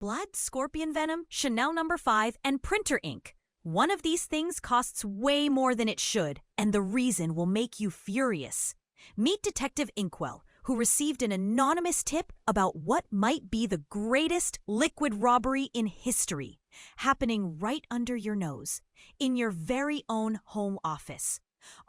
Blood, scorpion venom, Chanel No. 5, and printer ink. One of these things costs way more than it should, and the reason will make you furious. Meet Detective Inkwell, who received an anonymous tip about what might be the greatest liquid robbery in history, happening right under your nose, in your very own home office.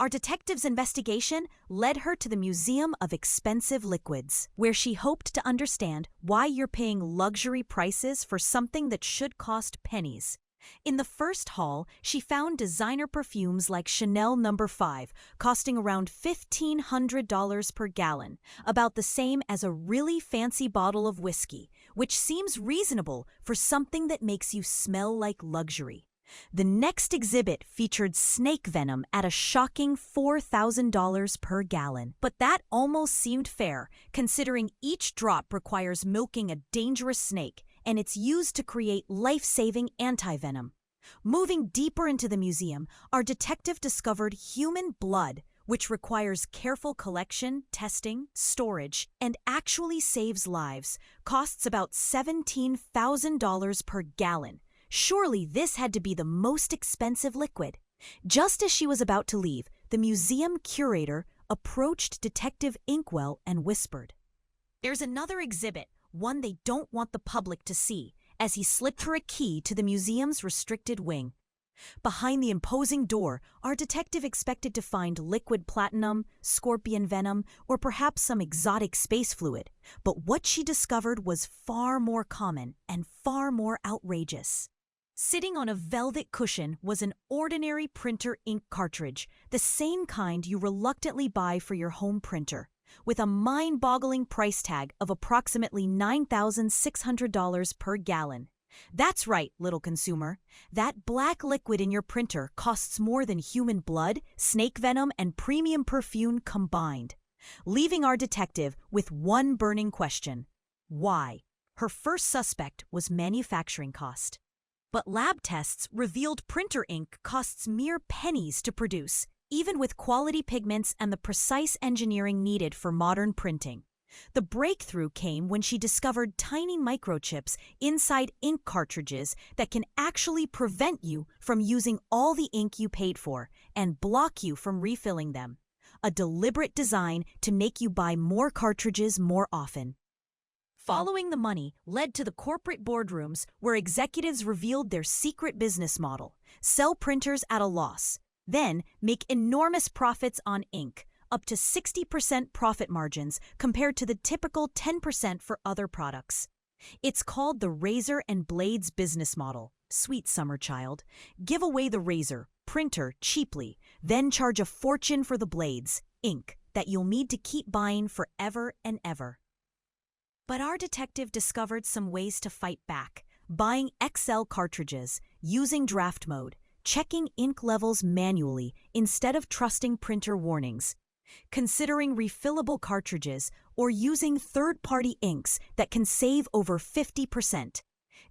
Our detective's investigation led her to the Museum of Expensive Liquids, where she hoped to understand why you're paying luxury prices for something that should cost pennies. In the first hall, she found designer perfumes like Chanel No. 5, costing around $1,500 per gallon, about the same as a really fancy bottle of whiskey, which seems reasonable for something that makes you smell like luxury. The next exhibit featured snake venom at a shocking $4,000 per gallon. But that almost seemed fair, considering each drop requires milking a dangerous snake, and it's used to create life-saving anti-venom. Moving deeper into the museum, our detective discovered human blood, which requires careful collection, testing, storage, and actually saves lives, costs about $17,000 per gallon. Surely this had to be the most expensive liquid. Just as she was about to leave, the museum curator approached Detective Inkwell and whispered, "There's another exhibit, one they don't want the public to see," as he slipped her a key to the museum's restricted wing. Behind the imposing door, our detective expected to find liquid platinum, scorpion venom, or perhaps some exotic space fluid. But what she discovered was far more common and far more outrageous. Sitting on a velvet cushion was an ordinary printer ink cartridge, the same kind you reluctantly buy for your home printer, with a mind-boggling price tag of approximately $9,600 per gallon. That's right, little consumer. That black liquid in your printer costs more than human blood, snake venom, and premium perfume combined, leaving our detective with one burning question: why? Her first suspect was manufacturing cost. But lab tests revealed printer ink costs mere pennies to produce, even with quality pigments and the precise engineering needed for modern printing. The breakthrough came when she discovered tiny microchips inside ink cartridges that can actually prevent you from using all the ink you paid for and block you from refilling them. A deliberate design to make you buy more cartridges more often. Following the money led to the corporate boardrooms where executives revealed their secret business model: sell printers at a loss, then make enormous profits on ink, up to 60% profit margins compared to the typical 10% for other products. It's called the razor and blades business model. Sweet summer child. Give away the razor, printer, cheaply, then charge a fortune for the blades, ink, that you'll need to keep buying forever and ever. But our detective discovered some ways to fight back, buying XL cartridges, using draft mode, checking ink levels manually instead of trusting printer warnings, considering refillable cartridges, or using third-party inks that can save over 50%.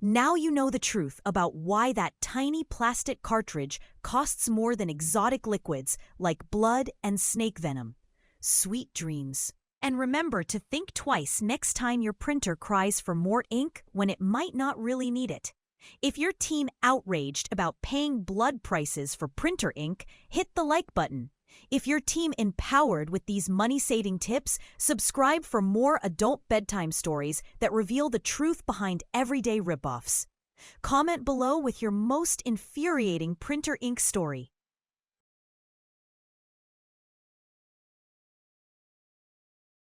Now you know the truth about why that tiny plastic cartridge costs more than exotic liquids like blood and snake venom. Sweet dreams. And remember to think twice next time your printer cries for more ink when it might not really need it. If your team outraged about paying blood prices for printer ink, hit the like button. If your team empowered with these money-saving tips, subscribe for more adult bedtime stories that reveal the truth behind everyday ripoffs. Comment below with your most infuriating printer ink story.